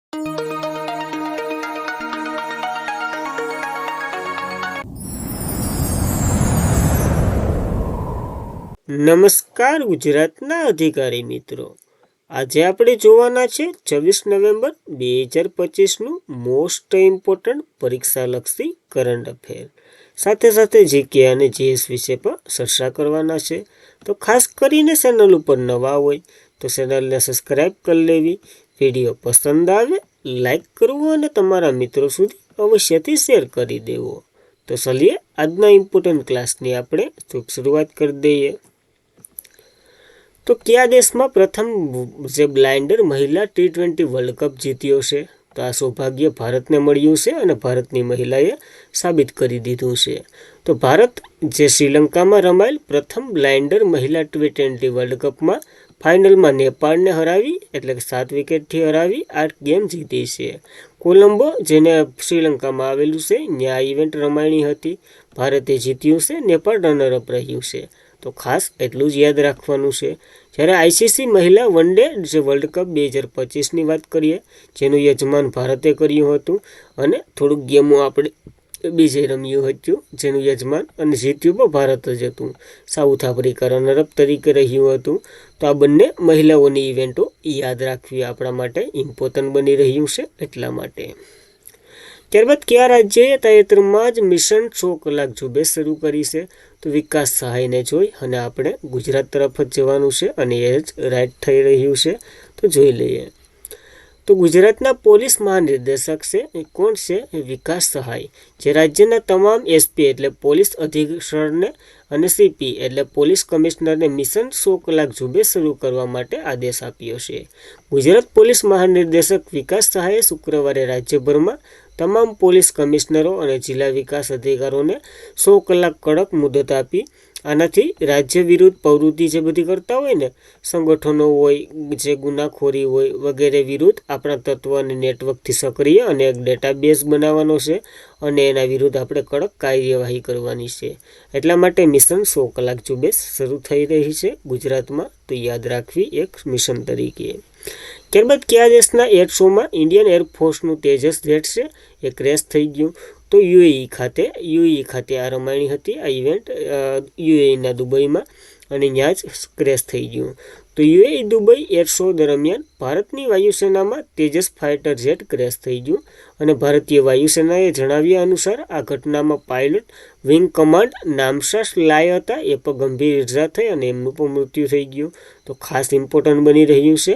નમસ્કાર ગુજરાતના અધિકારી મિત્રો, આજે આપણે જોવાના છે 26 નવેમ્બર 2025નું મોસ્ટ ઇમ્પોર્ટન્ટ પરીક્ષાલક્ષી કરંટ અફેર. સાથે સાથે જીકે અને જીએસ વિશે પણ ચર્ચા કરવાના છે. તો ખાસ કરીને ચેનલ ઉપર નવા હોય તો ચેનલને સબસ્ક્રાઈબ કરી લેવી, વિડીયો પસંદ આવે લાઈક કરવું અને તમારા મિત્રો સુધી અવશ્યથી શેર કરી દેવો. તો ચલીએ આજના ઇમ્પોર્ટન્ટ ક્લાસની આપણે શરૂઆત કરી દઈએ. તો કયા દેશમાં પ્રથમ જે બ્લાઇન્ડર મહિલા T20 વર્લ્ડ કપ જીત્યો છે? તો આ સૌભાગ્ય ભારતને મળ્યું છે અને ભારતની મહિલાએ સાબિત કરી દીધું છે. તો ભારત જે શ્રીલંકામાં રમાયેલ પ્રથમ બ્લાઇન્ડર મહિલા T20 વર્લ્ડ કપમાં ફાઇનલમાં નેપાળને હરાવી એટલે કે 7 વિકેટથી હરાવી 8 ગેમ જીતી છે. કોલંબો જેને શ્રીલંકામાં આવેલું છે ત્યાં આ ઇવેન્ટ રમાણી હતી. ભારતે જીત્યું છે, નેપાળ રનરઅપ રહ્યું છે. તો ખાસ એટલું જ યાદ રાખવાનું છે. જ્યારે આઈસીસી મહિલા વન ડે જે વર્લ્ડ કપ 2025ની વાત કરીએ, જેનું યજમાન ભારતે કર્યું હતું અને થોડુંક ગેમો આપણે બીજે રમ્યું હતું જેનું યજમાન અને જીત્યું પણ ભારત જ હતું. સાઉથ આફ્રિકા રનરઅપ તરીકે રહ્યું હતું. તો આ બંને મહિલાઓની ઇવેન્ટો યાદ રાખવી આપણા માટે ઇમ્પોર્ટન્ટ બની રહ્યું છે એટલા માટે. ત્યારબાદ કયા રાજ્યએ તાજેતરમાં જ મિશન 100 કલાક ઝુંબેશ શરૂ કરી છે? તો વિકાસ સહાયને જોઈ અને આપણે ગુજરાત તરફ જ જવાનું છે અને એ જ રાઈટ થઈ રહ્યું છે. તો જોઈ લઈએ. તો ગુજરાતના પોલીસ મહાનિર્દેશક છે એ કોણ છે? વિકાસ સહાય, જે રાજ્યના તમામ એસપી એટલે પોલીસ અધિક્ષકને અને સીપી એટલે પોલીસ કમિશનરને મિશન 100 કલાક ઝુંબેશ શરૂ કરવા માટે આદેશ આપ્યો છે. ગુજરાત પોલીસ મહાનિર્દેશક વિકાસ સહાયે શુક્રવારે રાજ્યભરમાં તમામ પોલીસ કમિશનરો અને જિલ્લા વિકાસ અધિકારીઓને 100 કલાક કડક મુદત આપી. આનાથી રાજ્ય વિરુદ્ધ પ્રવૃત્તિ જે બધી કરતા હોય ને, સંગઠનો હોય, જે ગુનાખોરી હોય વગેરે વિરુદ્ધ આપણા તત્વ અને નેટવર્કથી સક્રિય અને એક ડેટાબેઝ બનાવવાનો છે અને એના વિરુદ્ધ આપણે કડક કાર્યવાહી કરવાની છે. એટલા માટે મિશન 100 કલાક ઝુંબેશ શરૂ થઈ રહી છે ગુજરાતમાં. તો યાદ રાખવી એક મિશન તરીકે. ત્યારબાદ કયા દેશના એર શોમાં ઇન્ડિયન એરફોર્સનું તેજસ જેટ છે એ ક્રેશ થઈ ગયું? તો યુએઈ ખાતે આ રમાણી હતી આ ઇવેન્ટ યુએઈના દુબઈમાં અને ત્યાં જ ક્રેશ થઈ ગયું. તો યુએઈ દુબઈ એર શો દરમિયાન ભારતની વાયુસેનામાં તેજસ ફાઇટર જેટ ક્રેશ થઈ ગયું અને ભારતીય વાયુસેનાએ જણાવ્યા અનુસાર આ ઘટનામાં પાયલટ વિંગ કમાન્ડ નામશાસ લાય હતા એ પણ ગંભીર ઇજા થઈ અને એમનું પણ મૃત્યુ થઈ ગયું. તો ખાસ ઇમ્પોર્ટન્ટ બની રહ્યું છે.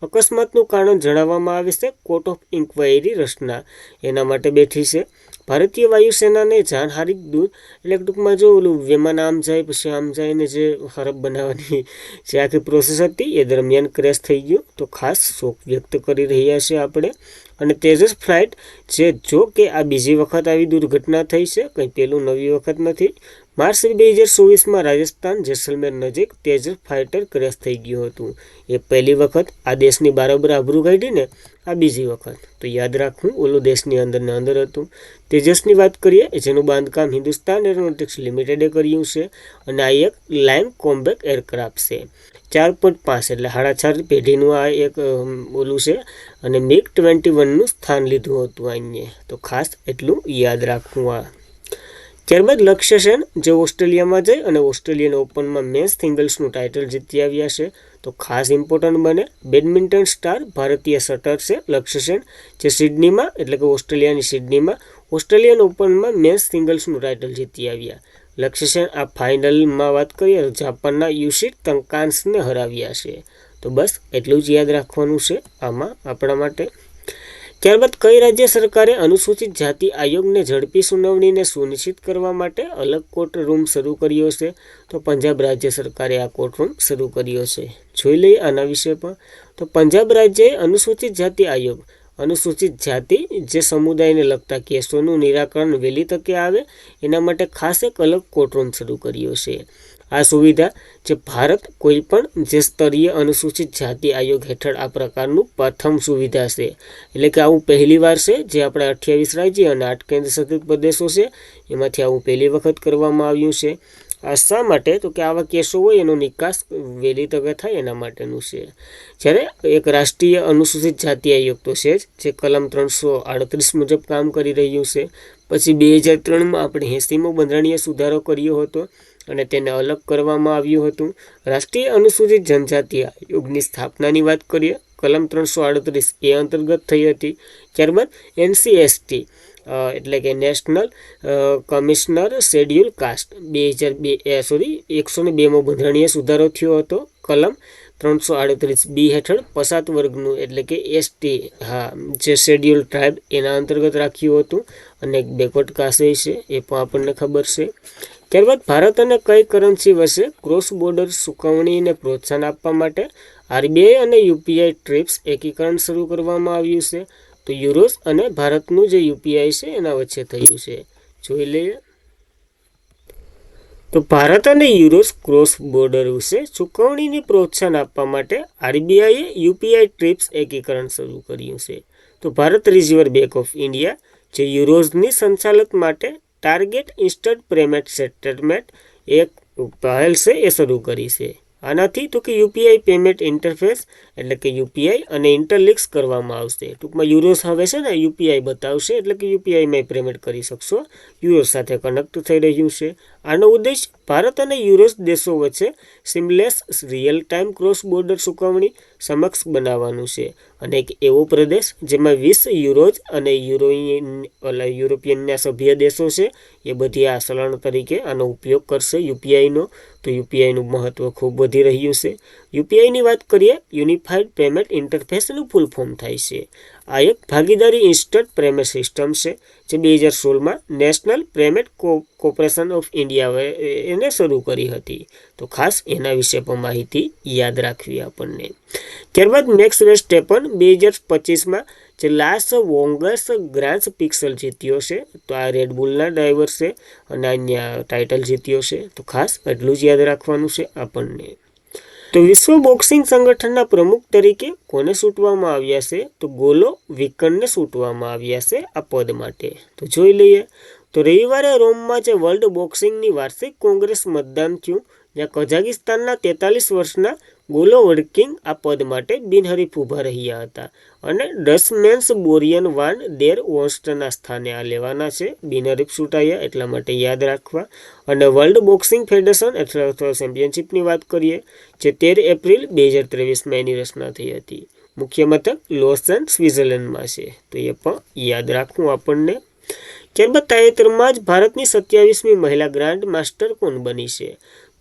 અકસ્માતનું કારણ જણાવવામાં આવે છે કોર્ટ ઓફ ઇન્ક્વાયરી રચના એના માટે બેઠી છે. ભારતીય વાયુસેનાને જાનહાનિ દૂર એટલે ટૂંકમાં જો ઓલું વિમાન આમ જાય પછી આમ જાય ને જે ખરાબ બનાવવાની જે આખી પ્રોસેસ હતી એ દરમિયાન ક્રેશ થઈ ગયું. તો ખાસ શોક વ્યક્ત કરી રહ્યા છે આપણે. અને તેજસ ફ્લાઇટ જે જો કે આ બીજી વખત આવી દુર્ઘટના થઈ છે, કંઈ પેલું નવી વખત નથી. માર્ચ 2024માં રાજસ્થાન જેસલમેર નજીક તેજસ ફાઇટર ક્રેશ થઈ ગયું હતું. એ પહેલી વખત આ દેશની બરાબર આબરૂ કાઢી ને આ બીજી વખત. તો યાદ રાખવું ઓલું દેશની અંદર ને અંદર હતું. તેજસની વાત કરીએ જેનું બાંધકામ હિન્દુસ્તાન એરોનોટિક્સ લિમિટેડે કર્યું છે અને આ એક લાઇન કોમ્બેટ એરક્રાફ્ટ છે. 4.5 એટલે 4.5 પેઢીનું આ એક ઓલું છે અને MiG-21નું સ્થાન લીધું હતું અહીંયા. તો ખાસ એટલું યાદ રાખવું આ. ત્યારબાદ લક્ષ્ય સેન જે ઓસ્ટ્રેલિયામાં જઈ અને ઓસ્ટ્રેલિયન ઓપનમાં મેન્સ સિંગલ્સનું ટાઇટલ જીતી આવ્યા છે. તો ખાસ ઇમ્પોર્ટન્ટ બને. બેડમિન્ટન સ્ટાર ભારતીય શટર છે લક્ષ્ય સેન, જે સિડનીમાં એટલે કે ઓસ્ટ્રેલિયાની સિડનીમાં ઓસ્ટ્રેલિયન ઓપનમાં મેન્સ સિંગલ્સનું ટાઇટલ જીતી આવ્યા. લક્ષ્ય સેન આ ફાઇનલમાં વાત કરીએ તો જાપાનના યુશી તંકાન્સને હરાવ્યા છે. તો બસ એટલું જ યાદ રાખવાનું છે આમાં આપણા માટે. ત્યારબાદ કઈ રાજ્ય સરકારે અનુસૂચિત જાતિ આયોગને ઝડપી સુનાવણીને સુનિશ્ચિત કરવા માટે અલગ કોર્ટ રૂમ શરૂ કર્યો છે? તો પંજાબ રાજ્ય સરકારે આ કોર્ટ રૂમ શરૂ કર્યો છે. જોઈ લઈએ આના વિશે પણ. તો પંજાબ રાજ્યએ અનુસૂચિત જાતિ આયોગ અનુસૂચિત જાતિ જે સમુદાયને લગતા કેસોનું નિરાકરણ વહેલી તકે આવે એના માટે ખાસ એક અલગ કોર્ટ રૂમ શરૂ કર્યો છે. આ સુવિધા જે ભારત કોઈ પણ જે સ્તરીય અનુસૂચિત જાતિ આયોગ હેઠળ આ પ્રકારનું પ્રથમ સુવિધા છે. એટલે કે આવું પહેલી વાર છે જે આપણા 28 રાજ્ય અને 8 કેન્દ્ર શાસિત પ્રદેશો છે એમાંથી આવું પહેલી વખત કરવામાં આવ્યું છે. આ શા માટે? તો કે આવા કેસો હોય એનો નિકાસ વહેલી તકે થાય એના માટેનું છે. જ્યારે એક રાષ્ટ્રીય અનુસૂચિત જાતિ આયોગ તો છે જે કલમ 338 મુજબ કામ કરી રહ્યું છે. પછી 2003માં આપણે 80મો બંધારણીય સુધારો કર્યો હતો અને તેને અલગ કરવામાં આવ્યું હતું. રાષ્ટ્રીય અનુસૂચિત જનજાતિ આયોગની સ્થાપનાની વાત કરીએ, કલમ 338 એ અંતર્ગત થઈ હતી. ત્યારબાદ NCST એટલે કે નેશનલ કમિશનર શેડ્યુલ કાસ્ટ 102મો બંધારણીય સુધારો થયો હતો. કલમ 338B હેઠળ પછાત વર્ગનું એટલે કે ST જે શેડ્યુલ ટ્રાઇબ એના અંતર્ગત રાખ્યું હતું. અને એક બેકવર્ડ કાસ્ટ છે એ પણ આપણને ખબર છે. ત્યારબાદ ભારત અને કઈ કરન્સી વચ્ચે ક્રોસ બોર્ડર ચૂકવણીને પ્રોત્સાહન આપવા માટે RBI અને UPI ટ્રીપ્સ એકીકરણ શરૂ કરવામાં આવ્યું છે. તો યુરોસ અને ભારતનું જે UPI છે એના વચ્ચે થયું છે. જોઈ લઈએ. તો ભારત અને યુરોસ ક્રોસ બોર્ડર વિશે ચૂકવણીને પ્રોત્સાહન આપવા માટે RBIએ UPI ટ્રીપ્સ એકીકરણ શરૂ કર્યું છે. તો Bharat reserve bank of India જે યુરોઝની સંચાલક માટે ટાર્ગેટ ઇન્સ્ટન્ટ પેમેન્ટ સેટલમેન્ટ એક પહેલ છે એ શરૂ કરી છે. આનાથી તો કે UPI પેમેન્ટ ઇન્ટરફેસ એટલે કે UPI અને ઇન્ટરલિંક્સ કરવામાં આવશે. ટૂંકમાં યુરોસ હવે છે ને UPI બતાવશે એટલે કે UPIમાં પેમેન્ટ કરી શકશો. યુરોસ સાથે કનેક્ટ થઈ રહ્યું છે. આનો ઉદ્દેશ ભારત અને યુરોસ દેશો વચ્ચે seamless real time cross border ચૂકવણી સમક્ષ બનાવવાનું છે. અને એક એવો પ્રદેશ જેમાં 20 યુરોઝ અને યુરોપિયનના સભ્ય દેશો છે એ બધી આ ચલણ તરીકે આનો ઉપયોગ કરશે UPIનો. તો UPIનું મહત્વ ખૂબ વધી રહ્યું છે. UPIની વાત કરીએ, યુનિફાઈડ પેમેન્ટ ઇન્ટરફેસનું ફૂલ ફોર્મ થાય છે. આ એક ભાગીદારી ઇન્સ્ટન્ટ પેમેન્ટ સિસ્ટમ છે જે 2016માં national payment corporation of India એને શરૂ કરી હતી. તો ખાસ એના વિશે પણ માહિતી યાદ રાખવી આપણને. ત્યારબાદ મેક્સ વેરસ્ટેપન 2025માં જે લાસ વોંગસ ગ્રાન્ડ પિક્સલ જીત્યો છે. તો આ રેડબુલના ડ્રાઈવર છે અને અન્ય ટાઇટલ જીત્યો છે. તો ખાસ એટલું જ યાદ રાખવાનું છે આપણને. તો વિશ્વ બોક્સિંગ સંગઠનના પ્રમુખ તરીકે કોને ચૂંટવામાં આવ્યા છે? તો ગોલોવિકનને ચૂંટવામાં આવ્યા છે આ પદ માટે. તો જોઈ લઈએ. તો રવિવારે રોમમાં જે વર્લ્ડ બોક્સિંગની વાર્ષિક કોંગ્રેસ મતદાન થયું જ્યાં કઝાકિસ્તાનના 43 વર્ષના ગોલોવડકિન આ પદ માટે બિનહરીફ ઊભા રહ્યા હતા અને ડચમેન્સ બોરિયન વાન ડેર વોન્સ્ટના સ્થાને આ લેવાના છે. બિનહરીફ ચૂંટાયા એટલા માટે યાદ રાખવા. અને વર્લ્ડ બોક્સિંગ ફેડરેશન અથવા ચેમ્પિયનશિપની વાત કરીએ જે 13 એપ્રિલ 2023માં એની રચના થઈ હતી. મુખ્ય મથક લોસન સ્વિટ્ઝરલેન્ડમાં છે. તો એ પણ યાદ રાખવું આપણને. ત્યારબાદ તાજેતરમાં જ ભારતની 27મી મહિલા ગ્રાન્ડ માસ્ટર કોણ બની છે?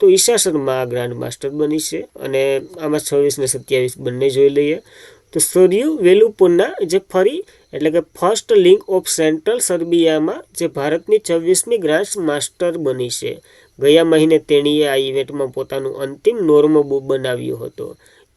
તો ઈશા શર્મા ગ્રાન્ડ માસ્ટર બની છે. અને આમાં 26 ને 27 બંને જોઈ લઈએ. તો સોર્યુ વેલુપુના જે ફરી એટલે કે ફર્સ્ટ લીગ ઓફ સેન્ટ્રલ સર્બિયામાં જે ભારતની 26મી ગ્રાન્ડ માસ્ટર બની છે. ગયા મહિને તેણીએ આ ઇવેન્ટમાં પોતાનું અંતિમ નોર્મ બનાવ્યો હતો.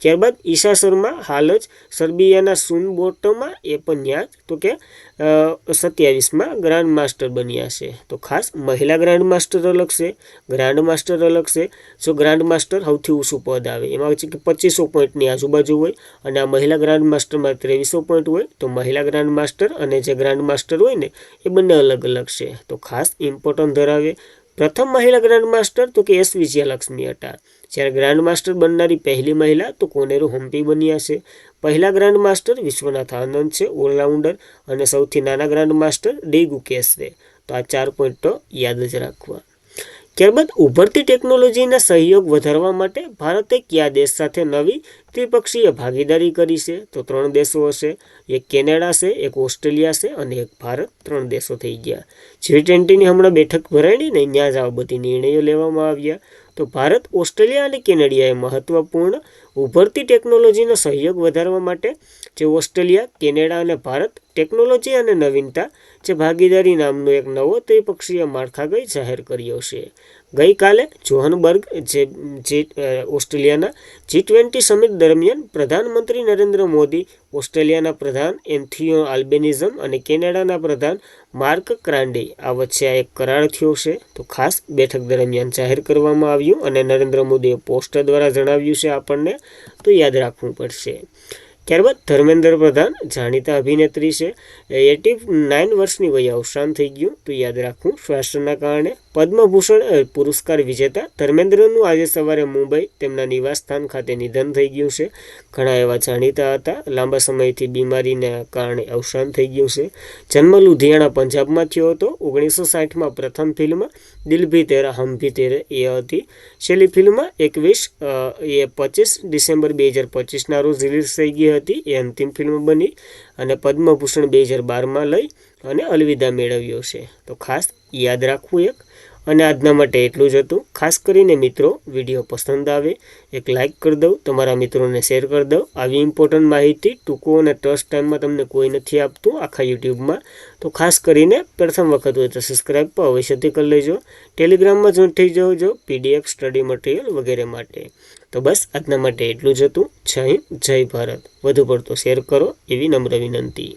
ત્યારબાદ ઈશા શર્મા હાલ જ સર્બિયાના સુનબોટમાં એ પણ યાદ તો કે 27માં ગ્રાન્ડ માસ્ટર બન્યા છે. તો ખાસ મહિલા ગ્રાન્ડ માસ્ટર અલગ છે, ગ્રાન્ડ માસ્ટર અલગ છે. જો ગ્રાન્ડ માસ્ટર સૌથી ઊંચું પદ આવે એમાં છે કે 2500 પોઈન્ટની આજુબાજુ હોય અને આ મહિલા ગ્રાન્ડ માસ્ટરમાં 2300 પોઈન્ટ હોય. તો મહિલા ગ્રાન્ડ માસ્ટર અને જે ગ્રાન્ડ માસ્ટર હોય ને એ બંને અલગ અલગ છે. તો ખાસ ઇમ્પોર્ટન્ટ ધરાવે. પ્રથમ મહિલા ગ્રાન્ડ માસ્ટર તો કે S વિજયાલક્ષ્મી હતા. જ્યારે ગ્રાન્ડ માસ્ટર બનનારી પહેલી મહિલા તો કોનેરુ હમ્પી બન્યા છે. પહેલા ગ્રાન્ડ માસ્ટર વિશ્વનાથ આનંદ છે, ઓલરાઉન્ડર. અને સૌથી નાના ગ્રાન્ડ માસ્ટર ડી ગુકેશ છે. તો આ 4 પોઈન્ટ તો યાદ જ રાખવા. ત્યારબાદ ઉભરતી ટેકનોલોજીના સહયોગ વધારવા માટે ભારતે કયા દેશ સાથે નવી ત્રિપક્ષીય ભાગીદારી કરી છે? તો 3 દેશો હશે. એક કેનેડા છે, એક ઓસ્ટ્રેલિયા છે અને એક ભારત. 3 દેશો થઈ ગયા. G20ની હમણાં બેઠક ભરાણી ને ત્યાં જ આ બધી નિર્ણયો લેવામાં આવ્યા. તો ભારત, ઓસ્ટ્રેલિયા અને કેનેડિયાએ મહત્વપૂર્ણ ઉભરતી ટેકનોલોજીનો સહયોગ વધારવા માટે જે ઓસ્ટ્રેલિયા, કેનેડા અને ભારત ટેકનોલોજી અને નવીનતા જે ભાગીદારી નામનો એક નવો ત્રિપક્ષીય માળખાકીય જાહેર કર્યો છે. ગઈકાલે જોહનબર્ગ જે ઓસ્ટ્રેલિયાના G20 સમિટ દરમિયાન પ્રધાનમંત્રી નરેન્દ્ર મોદી, ઓસ્ટ્રેલિયાના પ્રધાન એન્થોની આલ્બેનીઝ અને કેનેડાના પ્રધાન માર્ક કાર્નેગી આ વચ્ચે આ એક કરાર થયો છે. તો ખાસ બેઠક દરમિયાન જાહેર કરવામાં આવ્યું અને નરેન્દ્ર મોદીએ પોસ્ટર દ્વારા જણાવ્યું છે આપણને. તો યાદ રાખવું પડશે. ત્યારબાદ ધર્મેન્દ્ર પ્રધાન જાણીતા અભિનેત્રી છે. 89 વર્ષની વયે અવસાન થઈ ગયું. તો યાદ રાખવું શ્વાસના કારણે. પદ્મભૂષણ પુરસ્કાર વિજેતા ધર્મેન્દ્રનું આજે સવારે મુંબઈ તેમના નિવાસસ્થાન ખાતે નિધન થઈ ગયું છે. ઘણા એવા જાણીતા હતા. લાંબા સમયથી બીમારીને કારણે અવસાન થઈ ગયું છે. જન્મ લુધિયાણા પંજાબમાં થયો હતો. 1960માં પ્રથમ ફિલ્મ દિલ ભી તેરા હમ ભી તેરે એ હતી. છેલ્લી ફિલ્મ 25 ડિસેમ્બર 2025ના રોજ રિલીઝ થઈ ગઈ હતી. એ અંતિમ ફિલ્મ બની અને પદ્મભૂષણ 2012માં લઈ અને અલવિદા મેળવ્યો છે. તો ખાસ યાદ રાખવું એક. અને આજના માટે એટલું જ હતું. ખાસ કરીને મિત્રો વિડીયો પસંદ આવે એક લાઇક કરી દઉં, તમારા મિત્રોને શેર કરી દઉં. આવી ઇમ્પોર્ટન્ટ માહિતી ટૂંકો અને ટ્રસ્ટ ટાઈમમાં તમને કોઈ નથી આપતું આખા યુટ્યુબમાં. તો ખાસ કરીને પ્રથમ વખત હોય તો સબસ્ક્રાઈબ પણ અવશ્યથી કરી લેજો. ટેલિગ્રામમાં જોઈન થઈ જાઓ PDF સ્ટડી મટીરિયલ વગેરે માટે. તો બસ આજના માટે એટલું જ હતું. જય હિન્દ, જય ભારત. વધુ પડતો શેર કરો એવી નમ્ર વિનંતી.